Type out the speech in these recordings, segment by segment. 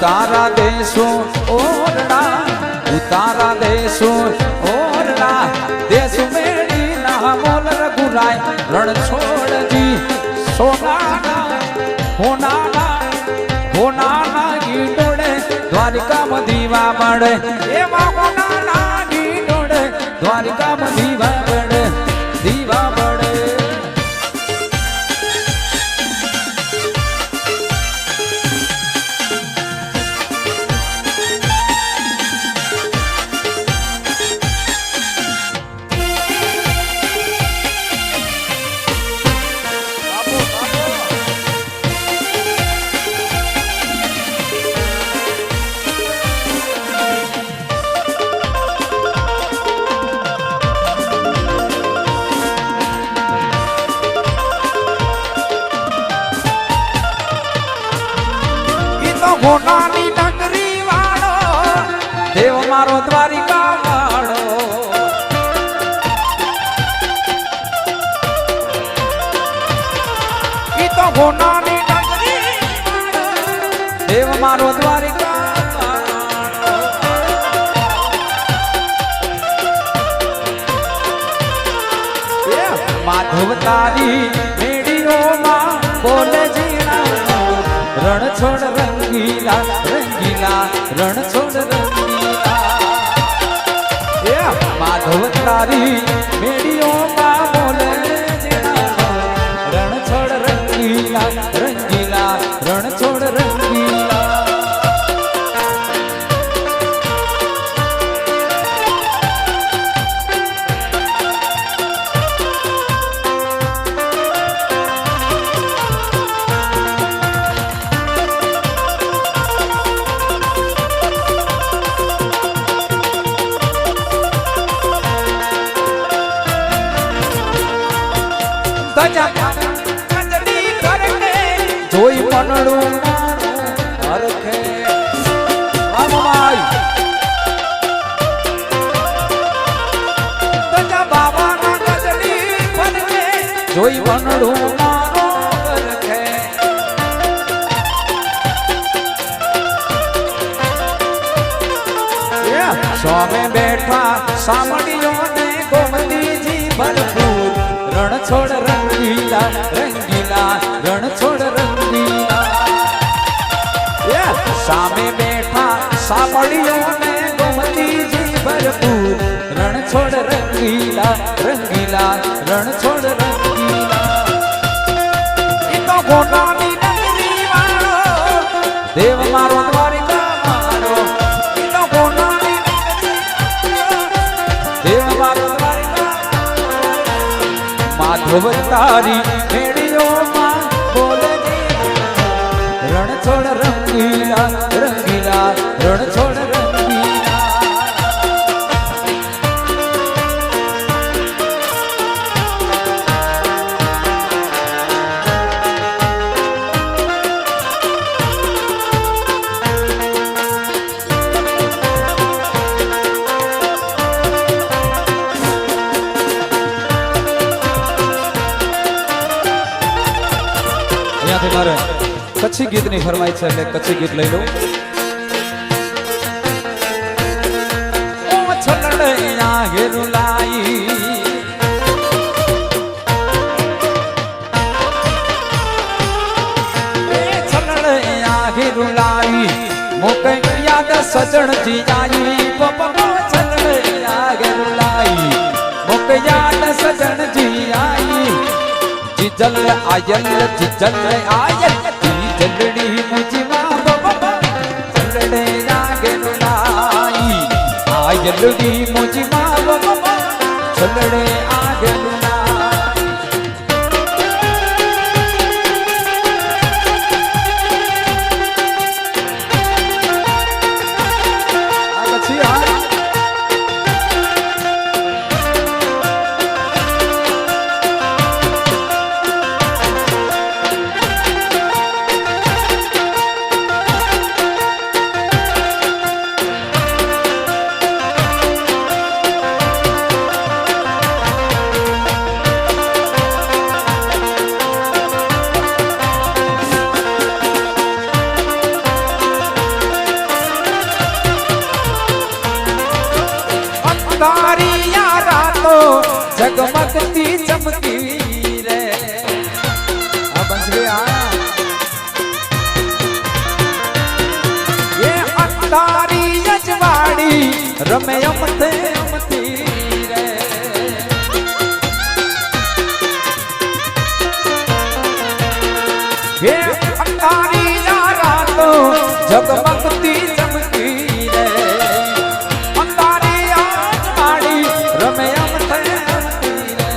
ઉતારા દેશું ઓરડા ઉતારા દેશું ઓરડા દેશું મેળી ના મોલ રઘુરાય રણ છોડજી સોનાના હોનાના હોનાના ગીડોડે દ્વારિકામાં દીવા મળે એમાં હોનાના ગીડોડે દ્વારિકામાં દીવા મળે દીવા મળે હોનાની નગરી વાળો દેવ મારો દ્વારિકા વાળો ઈ તો હોનાની નગરી વાળો દેવ મારો દ્વારિકા વાળો માધવ તારી મેડીઓમાં બોલે જીણા રણ છોડ રંગીલા રંગીલા રણ છોડ રંગીલા માધવ તારી મેડીઓમાં બોલે રણ છોડ રંગીલા રંગીલા રણ છોડ રંગીલા જોઈ મનડું હરખે બાબા જોઈ મનડું મારો હરખે સ્વામે બેઠા સામણીઓ ને ગોમતીજી ભરપૂર રણ છોડ રંગીલા રંગીલા રણ છોડ રંગીલા સામે બેઠા સામળીઓ ને ગોમતીજી ભરપૂર રણ છોડ રંગીલા રંગીલા રણ છોડ રંગીલા ઈ તો હોનાની નગરી વાળો દેવ મારો દ્વારિકા મારો ઈ તો હોનાની નગરી દેવ મારો માધવ તારી મેડીઓમાં બોલે રણ છોડ રંગીલા રંગીલા રણ છોડ રંગીલા મારે કચ્છી ગીતની ફરમાઈ છે એટલે કચ્છી ગીત લઈ લઉં ઓ છલડયા હેરુલાઈ એ છલડયા હેરુલાઈ મોકે યાદ સજણ જી આઈ પપ્પા છલડયા હેરુલાઈ મોકે યાદ સજણ જી આઈ जिजल आयल जिजल आयल जिजलड़ी मुझमा बाबा चलड़े आगे नुलाई आयलड़ी मुझमा बाबा चलड़े आगे नुलाई जगमगती चमकी रे बंसरी आया ये अंधारी अजवाड़ी रमे अमते अमती रे ये अंधारी रातो जगमगती चमकी रे अंधारी अजवाड़ी रमे अमते अमती रे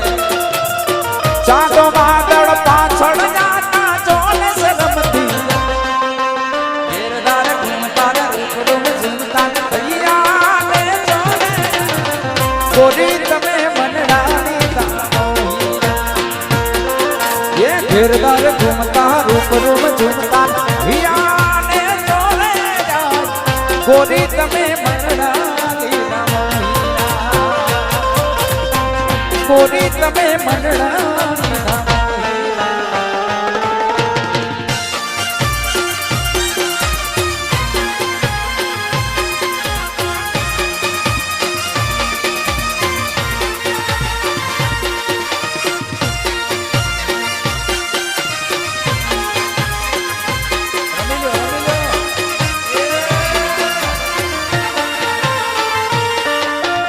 चांदो बादल पाछड़ जाता जोले से रमती घेरदार घूमता रे रूप झूमता भैया ले जोले गोरी तमे मनडानी ये घेरदार घूमता रूप झूमता भैया ले जोले गोरी तमे मनडानी गोरी तमे मनडानी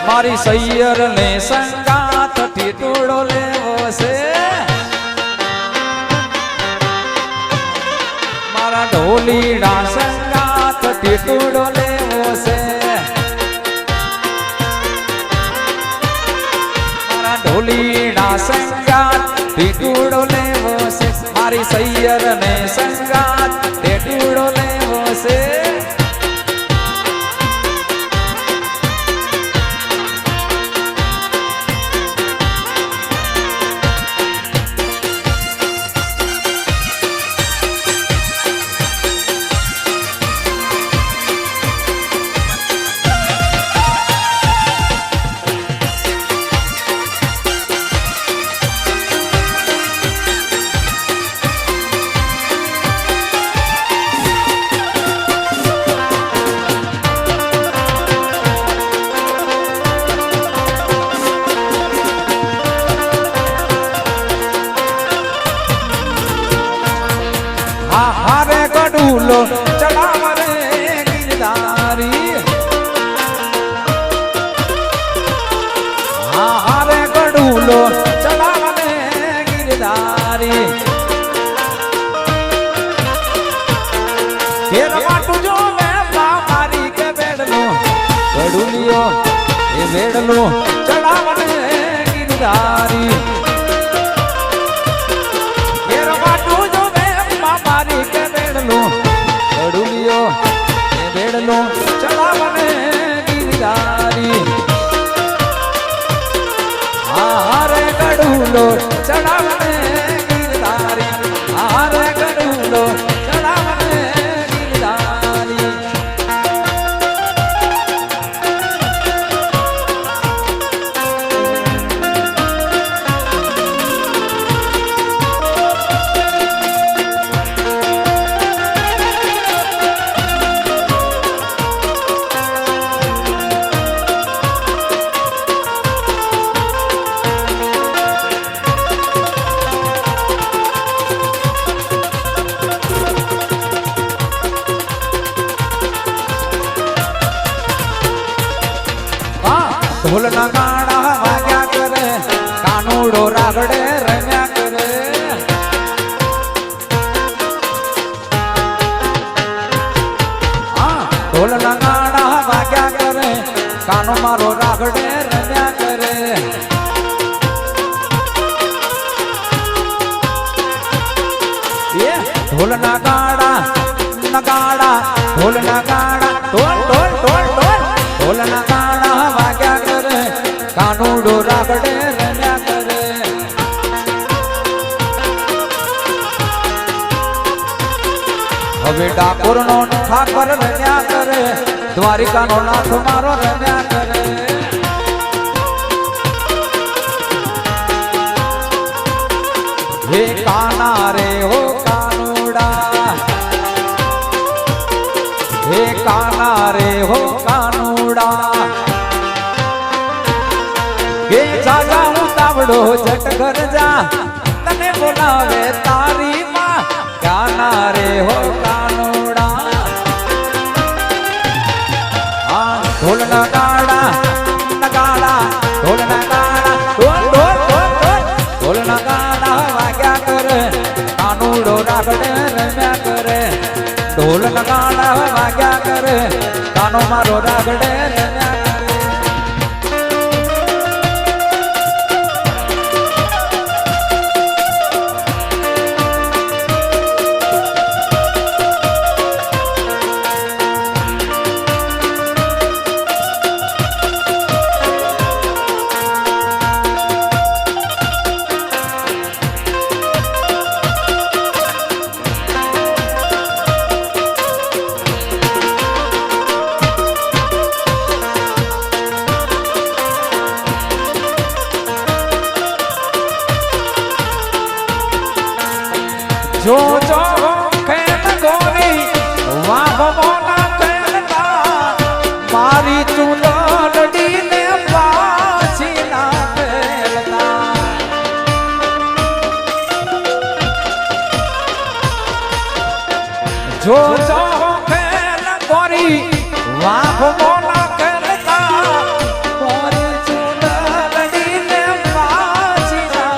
मारी सैयर ने संगात टीटूड़ो लेवो से मारा ढोलीड़ा संगात टीटूड़ो लेवो से मारा ढोलीड़ा संगात टीटूड़ो लेवो से मारी सैयर ने संगात टीटूड़ो लेवो से हारे गडूलो चलाव रे गिरधारी हारे गडूलो चलाव रे गिरधारी घेर माटू जो मैं मारी के बेड़लो गडूलियो ये बेड़लो चलाव रे गिरधारी गडूलियो ये बेड़लो चलावने गिरधारी हारे गडूलो चढ़ावने गिरधारी हारे गडूलो चढ़ावने गिरधारी ढोल नगाड़ा वाग्या करे कानूड़ो रागड़े रम्या करे ढोल नगाड़ा वाग्या करे कानो मारो रागड़े रम्या करे ये ढोल नगाड़ा नगाड़ा ढोल नगाड़ा ढोल ढोल ढोल ढोल ढोल नगाड़ा वाग्या करे कानूड़ो रागड़े रम्या करे હવે ડાકોર નો ઠાકર રમ્યા કરે દ્વારિકા નો નાથ મારો રમ્યા કરે હે કાના રે હો કાનુડા હે કાના રે હો કાનુડા હે જાજા હું તાવડ કાનુડો જટ ઘર જા તને બોલાવે તારી માં ગાના રે હો કાનુડા આ ઢોલ નગાડા નગાડા ઢોલ નગાડા ઢોલ ઢોલ ઢોલ ઢોલ ઢોલ નગાડા વાગ્યા કરે કાનુડો રાગડે રમ્યા કરે ઢોલ નગાડા વાગ્યા કરે કાનો મારો રાગડે રમ્યા જો જો ખેલ ગોરી વાહ મોના ખેલતા મારી ચૂલડી ને પાછી ના ખેલતા જો જો ખેલ ગોરી વાહ મોના ખેલતા મારી ચૂલડી ને પાછી ના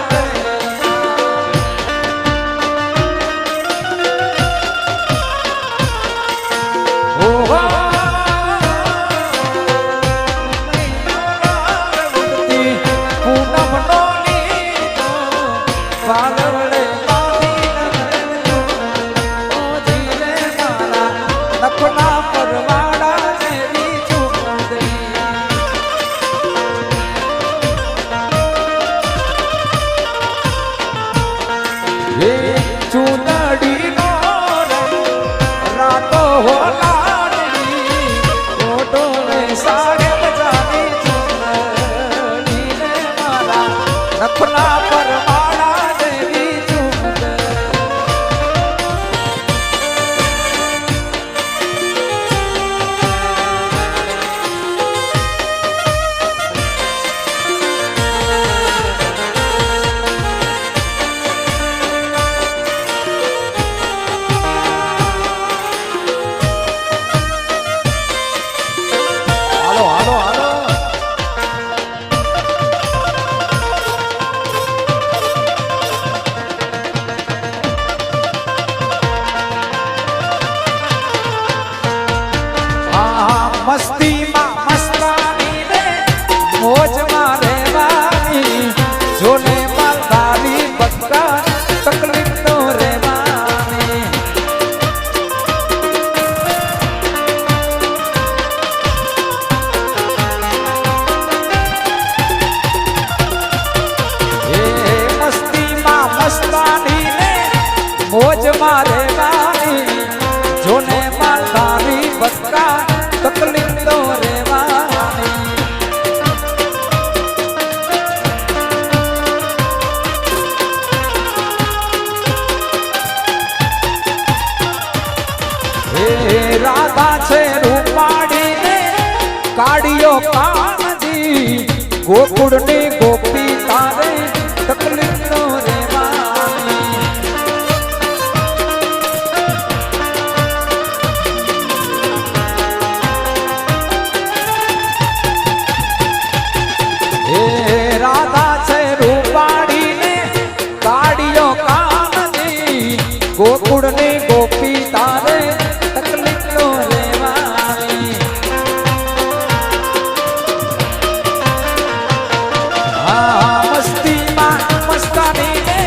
ચૂંદડી નો રાતો હો લાડડી ઓટો ને સાડે બજાની ચૂંદડી ને મારા નખના પર માળા દેવી ચૂંદડી મસ્તીમાં મસ્તાની ને મોજમાં રહેવાની જોને માલધારી બક્કા તકલીફ તો રહેવાની એ મસ્તીમાં મસ્તાની ને મોજમાં રહેવાની જોને માલધારી બક્કા તકલીફ તો રહેવાની હે રાધા છે રૂપાડી ને કાઢિયો કાનજી ગોકુળ ની ગોપી તારે તકલીફ તો રહેવાની રાધા છે રૂપાડી ને કાઢિયો કાનજી ગોકુળ ની ગોપી તારે તકલીફ તો રહેવાની હા મસ્તીમાં મસ્તાની ને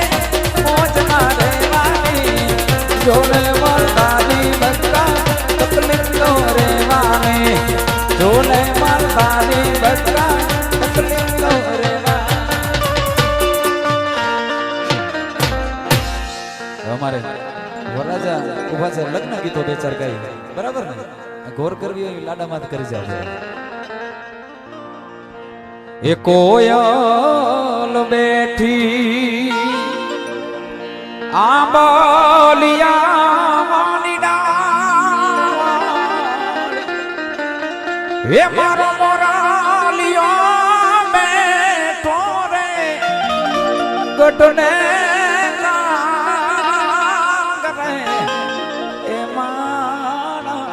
મોજમાં રહેવાની જોડે મરદાની બક્કા તકલીફ તો રહેવાની જોડે મરદાની બક્કા તકલીફ તો અમારે વરરાજા ઉભા છે લગ્ન ગીતો બે ચાર ગાઈ બરાબર ને ગોર કરવી હોય લાડામાં કરી જાય એ કોયલ બેઠી આંબલિયા વાલીડા હે મારો મોરાલિયો બેઠો રે બટને કરે એ માણા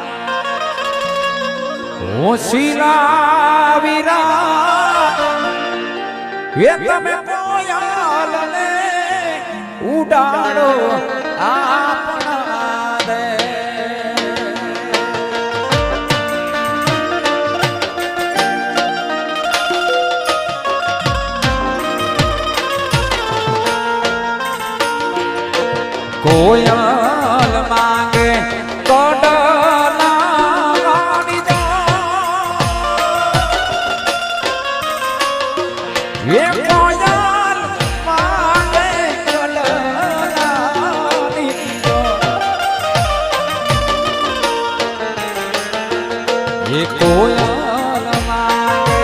હોશિયાર વીરા એ તમે કોયલને ઉડાડો આપણા દે કોયલ માંગે કડલા વાળી એ કોયલ માંગે કડલા એ કોયલ માંગે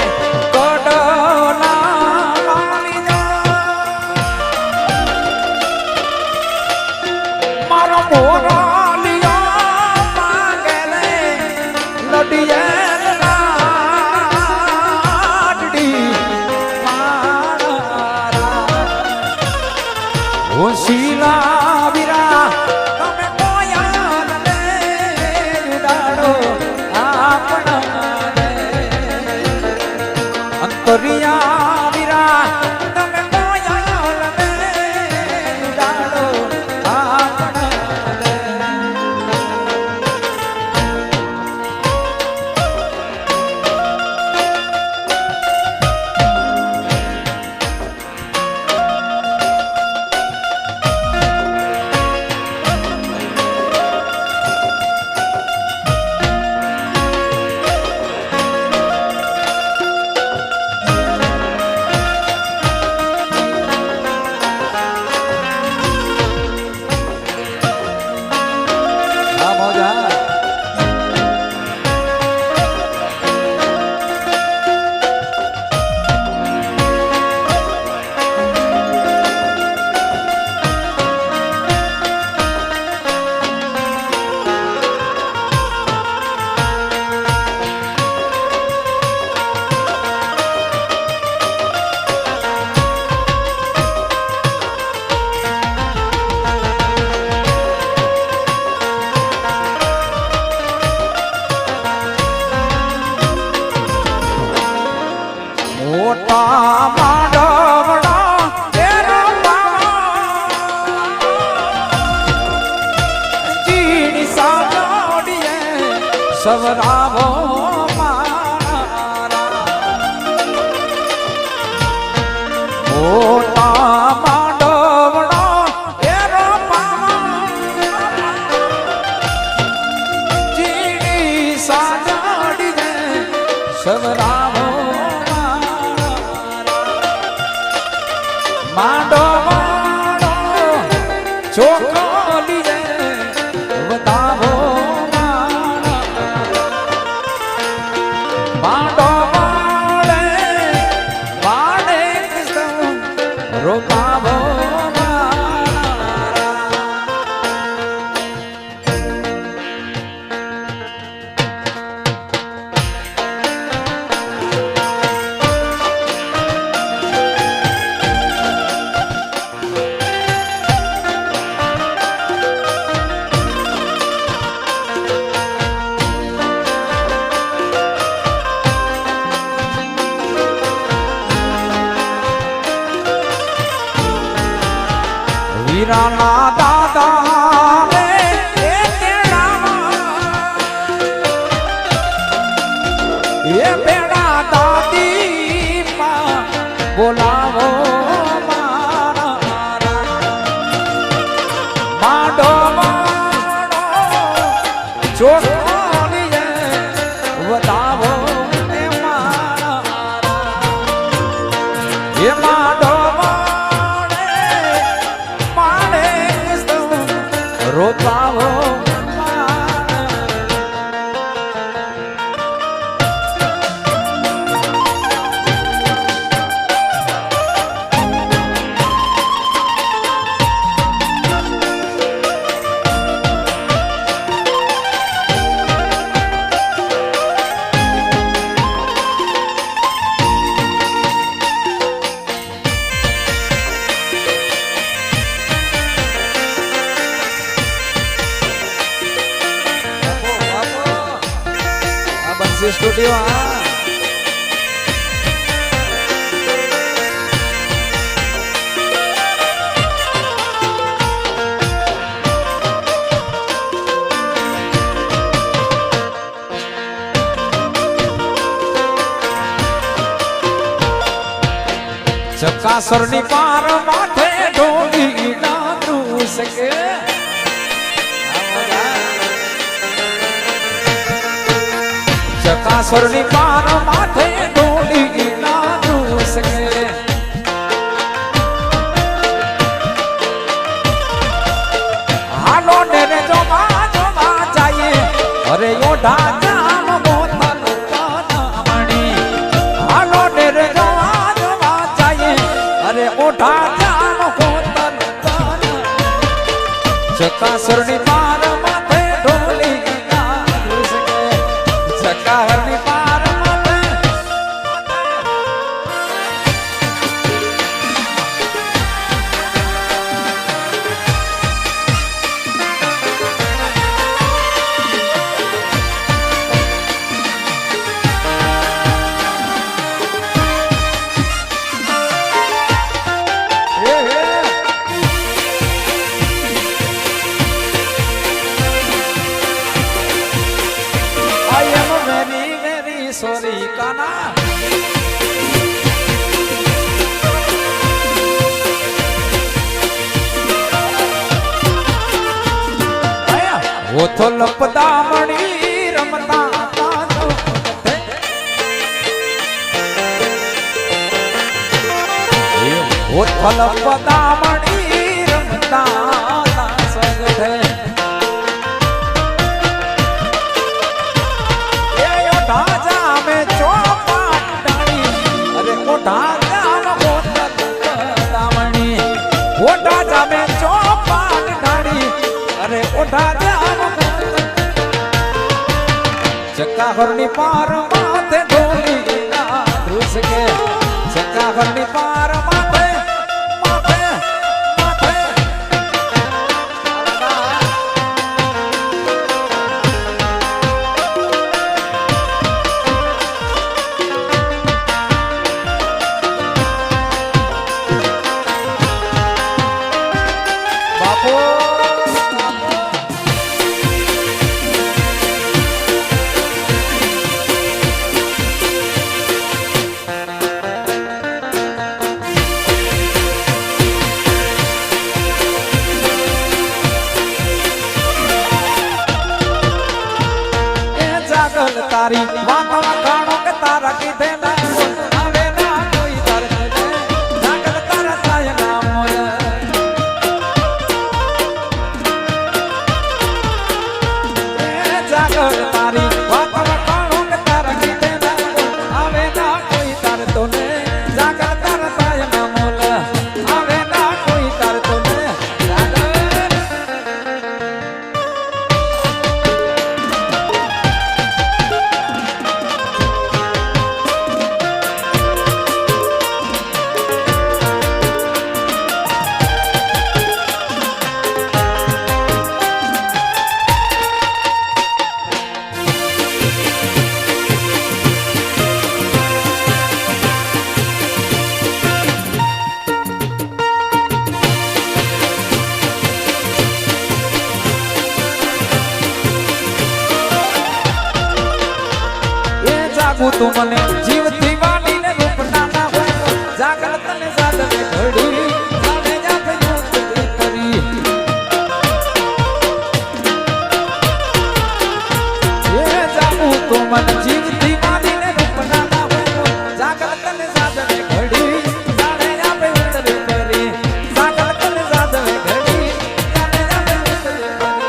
હોશિયાર વીરા તમે કોયલને ઉડાડો આપણા દે અંતરિયા વીરા તમે કોયલને ઉડાડો આપણા દે મોટા માંડવડા જીણી સાડીએ સવરાવો મારા મોટા માંડવડા જીણી સાડીએ સવરાવો માંડો માંડો ચોખ્ખો લીજે બતાવો માંડો માડે માડે કૃષ્ણ રોકાવો વીરાના દાદા ને એ બેડા દાદી માં બોલાવો માંડો માંડો ચોખ્ખો લીજે બતાવો એ માંડો રોપાવો દેવા ચકાસરની પાર માથે ઢોલી ના ધ્રુસ કે ચકાસરની પાર માથે ઢોલી ના ધ્રુસ કે હાલો ને રે જોવા જોવા જઈએ અરે ઓઢા જામ મોતલ કાનામણી હાલો ને રે અરે ઓઢા જામ હોતન ચકાસરની પાર માથે ઢોલી ના ધ્રુસ કે ચકાસરની પાર માથે સોરી કાના ઓથો લપદામણી રમતા પાનો ઓથો લપદામણી રમતા સગઠે ચકાહરની પાર માથે ઢોલી ના ધ્રુસ કે ચકાહરની પાર માથે માથે માથે બાપો તારી વાતો કાણો કે તારા કીધે ના આવે ના કોઈ દર્દ જાગર તારા થાય ના મોર એ જાગર તારી વાતો કાણો કે તારા કીધે ના આવે ના કોઈ દર્દ ને જાગર તારા થાય ના મોર આવે ના કોઈ દર્દ ને તું મને જીવથી વાડીને રૂપના ના હોય જાગર તને સાધને ઘડી સામે જાતે યુદ્ધ કરી એ જાગુ તું મને જીવથી વાડીને રૂપના ના હોય જાગર તને સાધને ઘડી સામે જાતે યુદ્ધ કરી જાગર તને સાધને ઘડી સામે જાતે યુદ્ધ કરી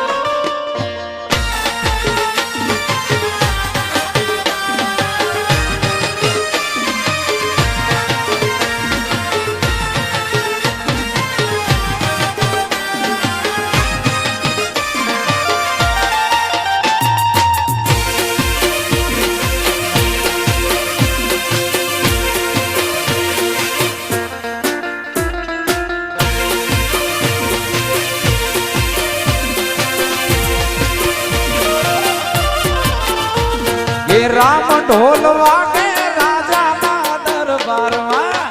રામ ઢોલ વાગે રાજાના દરબારમાં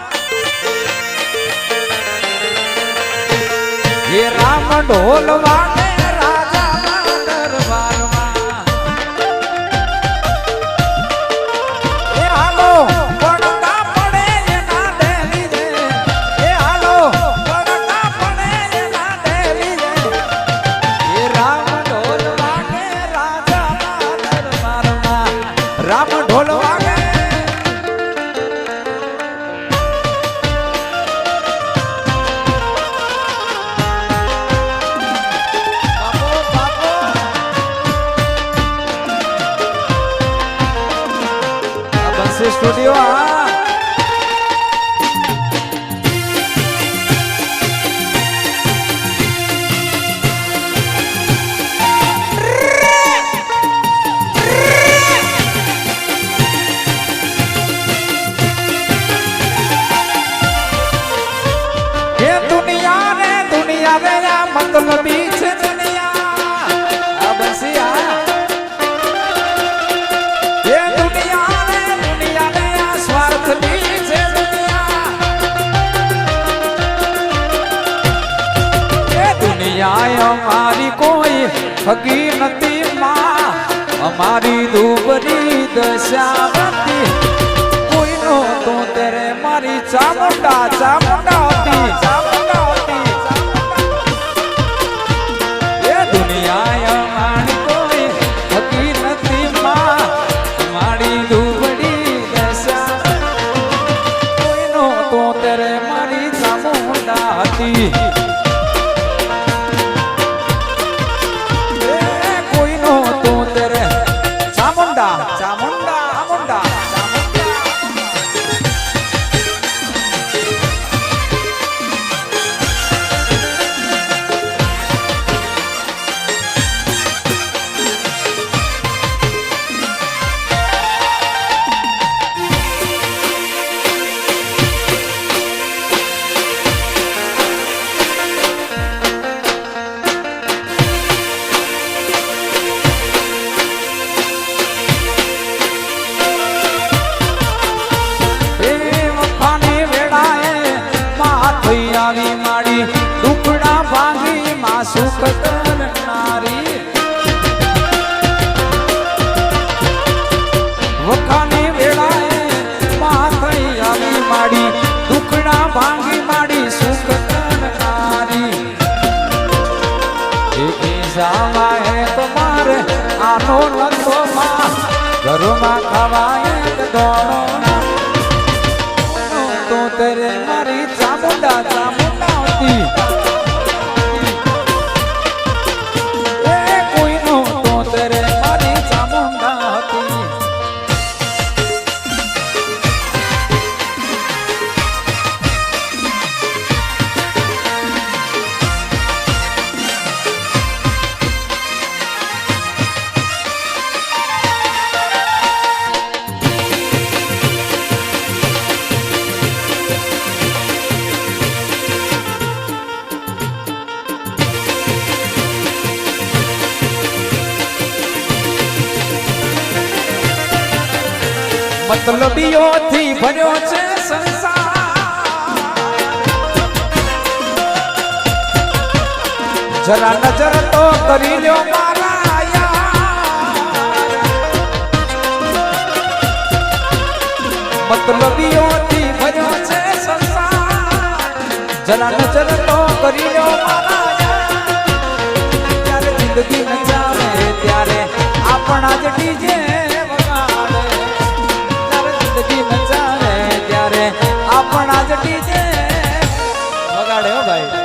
એ રામ ઢોલ વાગે રાજાના દરબારમાં એ હાલો પડતા પડે એના ડેલી જે એ હાલો પડતા પડે એના ડેલી જે એ રામ ઢોલ વાગે રાજાના દરબારમાં રામ ઢોલ વાગે સ્ટુડિયો દુનિયા રે આ મતલબી છે દુનિયા આ બસિયા અમારી કોઈ હગી નથી માં અમારી દુબરી દશા નથી કોઈનો તો તેરે મારી ચામુંડા ચામુંડા હતી ચામુંડા હતી એ દુનિયા અમારી કોઈ હગી નથી માં અમારી દુબરી દશા કોઈનો તો તેરે મારી ચામુંડા હતી આવી માડી દુખડા ભાંગી માં સુખ કરનારી વખાની વેળાએ માં થઈ આવી માડી દુખડા ભાંગી માડી સુખ કરનારી જાવાય તમારે આનો લખો માં ઘરમાં ખવાય દોણો તો તેરે મારી ચામુંડા ચામુંડા હતી એ કોઈનો તો તેરે મારી ચામુંડા હતી મતલબીઓથી ભર્યો છે સંસાર જરા નજર તો કરી લ્યો મારા યાર મતલબીઓથી ભર્યો છે સંસાર જરા નજર તો કરી લ્યો મારા યાર ત્યારે જિંદગી નચાવે ત્યારે આપણા જ ડીજે નચાવે ત્યારે આપણા જ ડીજે વગાડે હો ભાઈ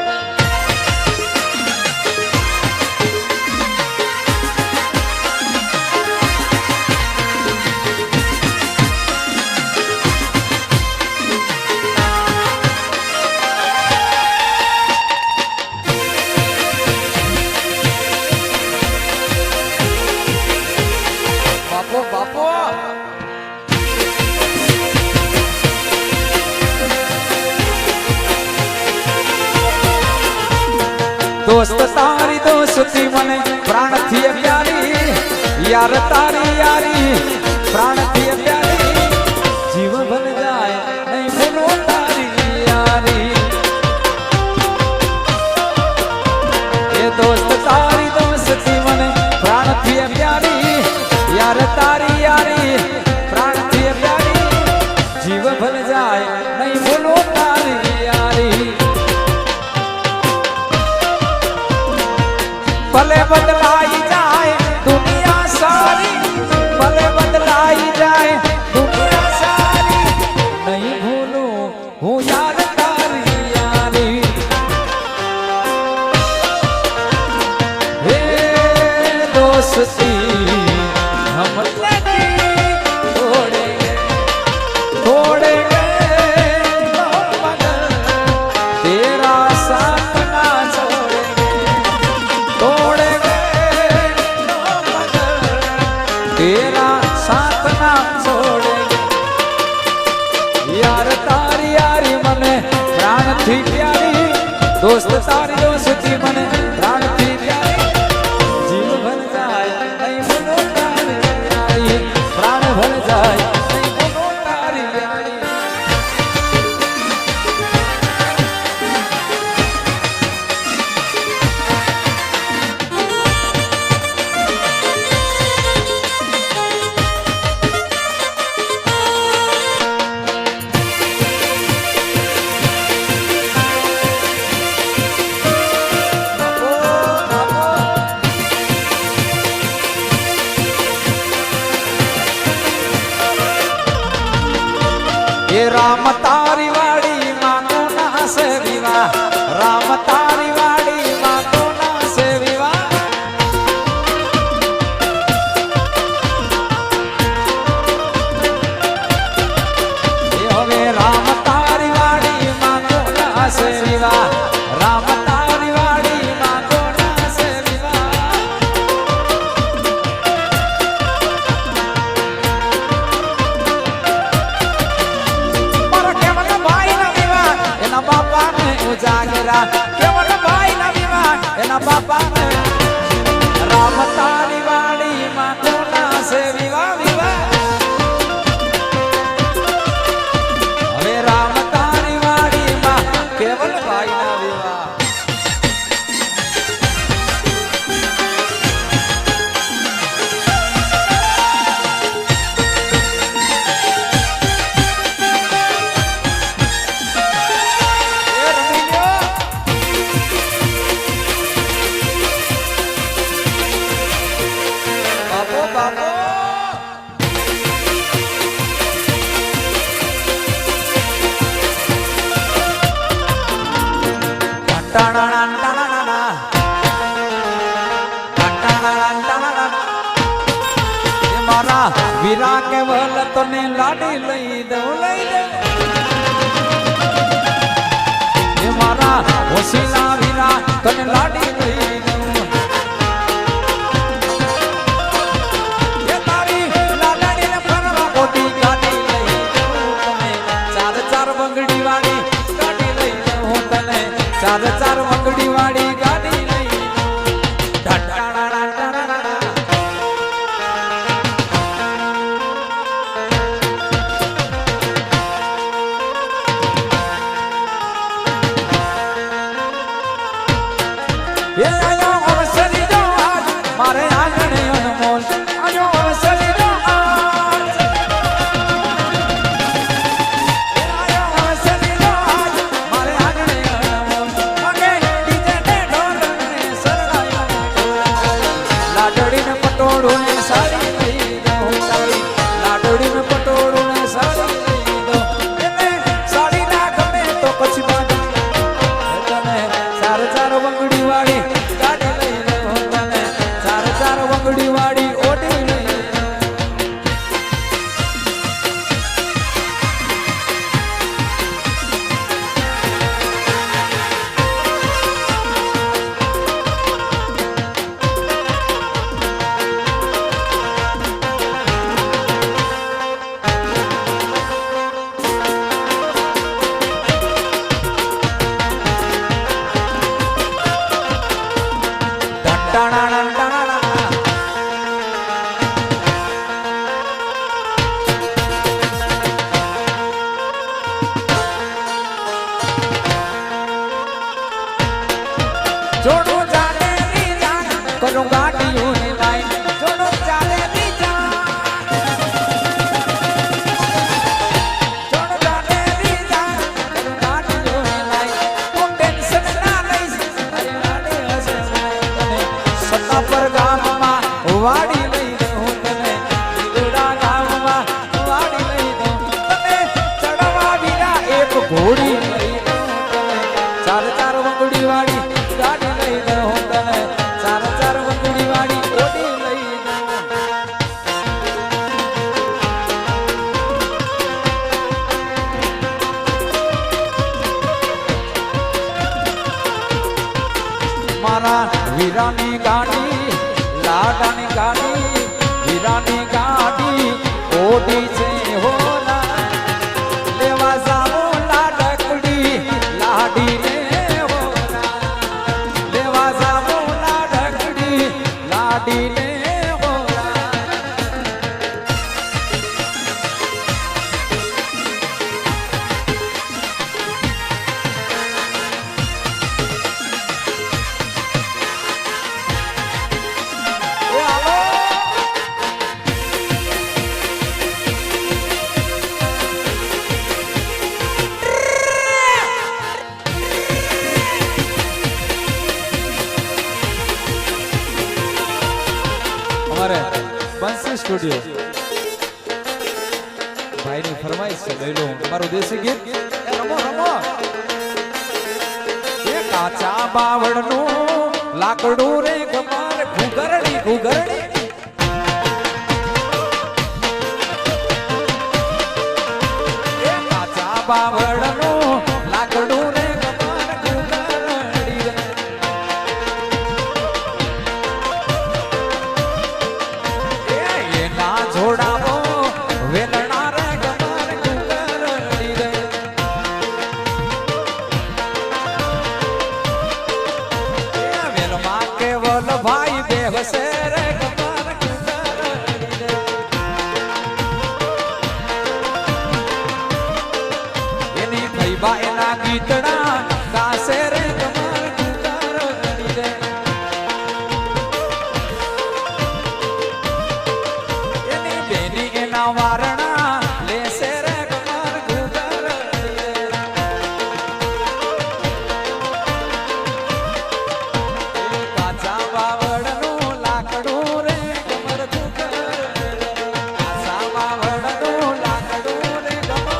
બાપો બાપો દોસ્ત તારી દોસ્તી મને પ્રાણથી પ્યારી યાર તારી યારી પ્રાણ થી પ્યારી દોસ્ત તારી દોસ્તી મને પ્રાણ થી પ્યારી જીવ ભર જાય નહીં બોલો તારી યારી પ્રાણ ભર જાય નહીં બોલો તારી યારી राम तारी वाड़ी मानो ना से विवाह राम तारी वाड़ी मानो ना से विवाह હવે રામ તારી વાડી માનો ના છે વિવાહ રામ તારી વાડી માનો ના છે વિવાહ મારા કેવલ ભાઈ ના વિવાહ એના બાપા ને ઉજાગરા કેવલ ભાઈ ના વિવાહ એના બાપા ને રામ તારી વાડી માનો ના છે વિવાહ વિવાહ राम तारी वाड़ी मां केवल भाई ना विवाह बाबो बाबो मारा वीरा केवल तने लाडी लई दो ये मारा होशिला वीरा तने लाडी लई दो ये तारी लाडी ने फरवा कोटी गाडी लई दो तने चार चार बंगड़ी वाली गाडी लई दो तने चार चार बंगड़ी वाली गाडी लई ये आयो अवसरी जो आज मारे आंगणे अनमोल आयो अवसरी जो आज ये आयो अवसरी जो आज मारे आंगणे अनमोल मगे डीजे ने ढोल ने सरलायो लाडड़ी ने पटोड़ो ने साड़ी लई दो तारी लाडड़ी ने पटोड़ो ने साड़ी लई दो એને સાડી ના ગમે તો પછી બાદ તને ચાર ચાર વંગડી વાળી ગાડી લઈ લો તને ચાર ચાર વંગડી વાળી ઓડી લઈ जोड़ो जाने नी जान करूं गाड़ियों ने लाइन जोड़ो जाने नी जान जोड़ो जाने नी जान करूं गाड़ियों ने लाइन तू टेंशन ना लईस अरे लाडे हसे तने सत्ता पर गाम में वाड़ी लई दऊं तने दीगड़ा गाम में वाड़ी लई दऊं तने चढ़वा वीरा एक घोड़ी लई दऊं तने चार चार वंगड़ी वाड़ी गाड़ी लई दऊं तने चार चार वंगड़ी वाड़ी ओडी लई दऊं मारा वीरानी गाड़ी लाडानी गाड़ी वीरानी गाड़ी ओडी छे होला लेवा जाऊं लाडकड़ी लाडी સ્ટુડિયો ભાઈની ફરમાઈશ છે લઈ લો મારું દેશી ગીત રમો રમો એ કાચા બાવળનું લાકડું રે કમાર ઘુગરડી ઘુગરડી એ કાચા બાવળનું લાકડું રે કમાર ઘુગરડી રે એના જોડાવો વેલણા રે કમાર ઘુગરડી રે વેલમાં કેવલ ભાઈ બેહસે રે કમાર ઘુગરડી રે એની ફૈબા એના ગીતડા ગાસે રે કમાર ઘુગરડી રે એની બેની એના વારણા લેસે રે કમાર ઘુગરડી રે કાચા બાવળનું લાકડું રે કમર ઘુગરડી રે કાચા બાવળનું લાકડું રે કમર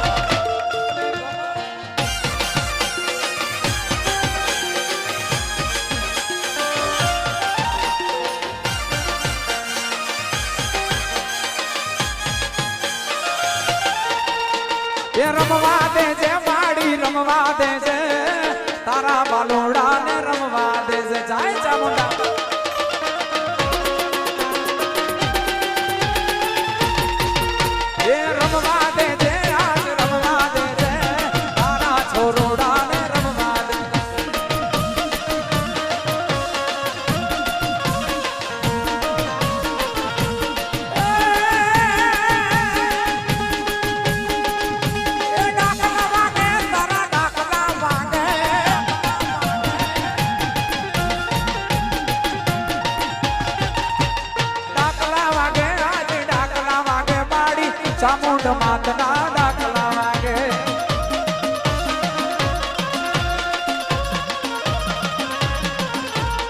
એ રમવા દે છે માડી રમવા દે છે તારા બાલુડા ને રમવા દે છે જાય ચામુંડા એ રમવા દે છે આજ રમવા દે છે તારા છોરોડા ને રમવા દે એ ડાકલા વાગે તારા ડાકલા વાગે ડાકલા વાગે આજ ડાકલા વાગે માડી ચામુંડ માતના ડાકલા વાગે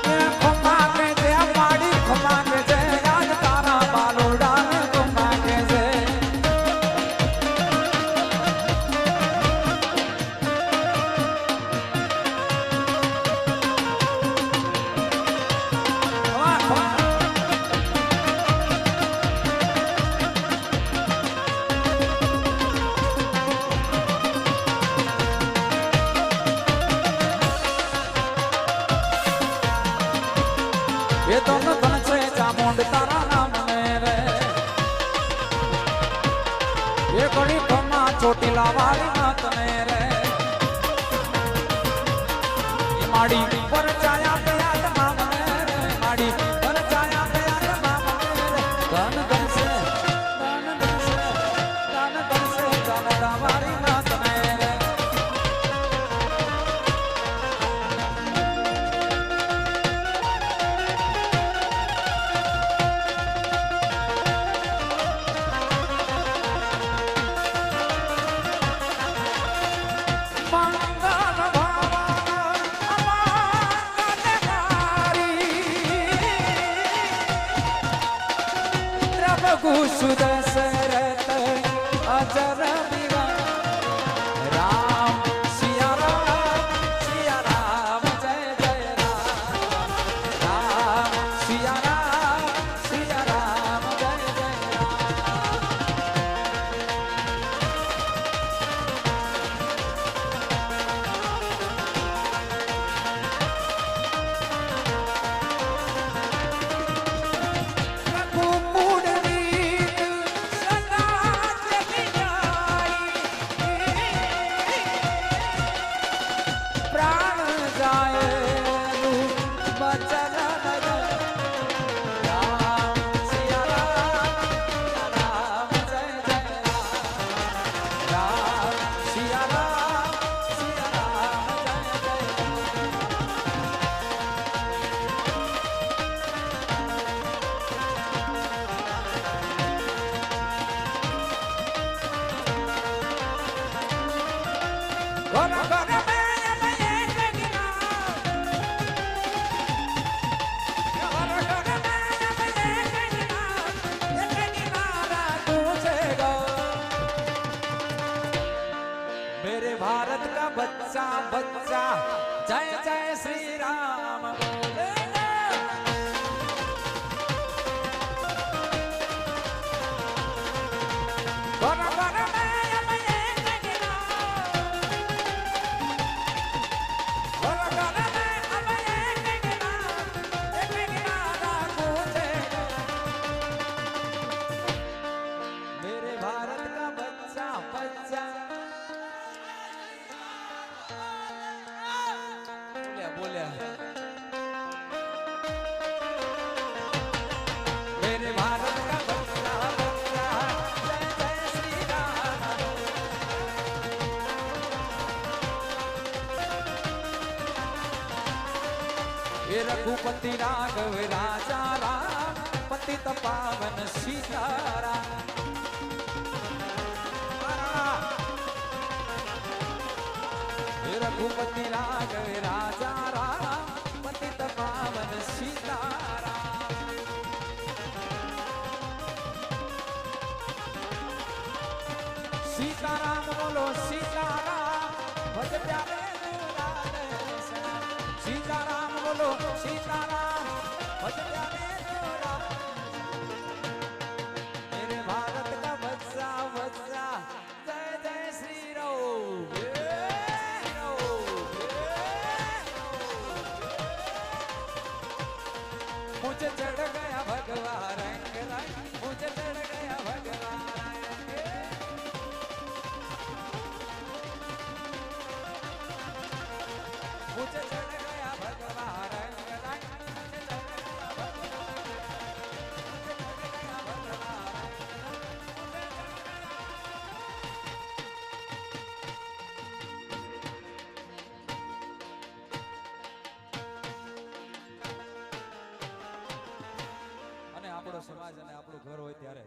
એ ખમ્મા કે છે માડી ખમ્મા કે છે આજ તારા બાલુડા ને ખમ્મા કે છે ખમ્મા, ખમ્મા. એ તો ધન છે ચામુંડ તારા નામ ને રે એ ઘણી ખમ્મા ચોટીલા વાળી નાત ને રે એ માડી પર ચાયા તયા તમામ ને રે માડી પર ચાયા તયા તમામ ને રે ધન ધન છે ધન ધન છે ધન ધન છે ચામુંડા વાળી નાત ને રે મંગલ ભવન અમંગલકારી પ્રભુ સુદશરથ અજર વિરામ રામ સિયા રામ જય જય રામ રામ સિયા રામ જય જય રામ પ્રભુ મૂળ રીત બચ્ચા બચ્ચા જય જય શ્રી રામ બોલે मेरे भारत का बच्चा बच्चा जय जय श्री राम ये रघुपति राघव राजा राम पतित पावन सीताराम ये रघुपति राघव राजा राम पतित पावन सीताराम सीताराम बोलो सीताराम भज प्यारे दुलार सीताराम बोलो सीताराम भज प्यारे दुलार मेरे भारत का बच्चा बच्चा जय जय श्री राम मुझे चढ़ गया भगवान रंग रंग मुझे चढ़ गया भगवान मुझे चढ़ गया भगवान रंग रंग मुझे चढ़ गया भगवान અને આપણો સમાજ અને આપણું ઘર હોય ત્યારે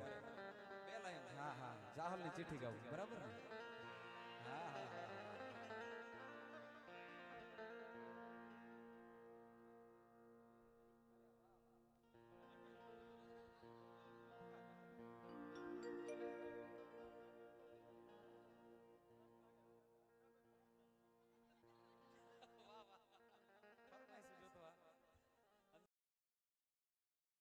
પેલા હા હા જાહલની ચિઠ્ઠી ગાવું બરાબર ને હા હા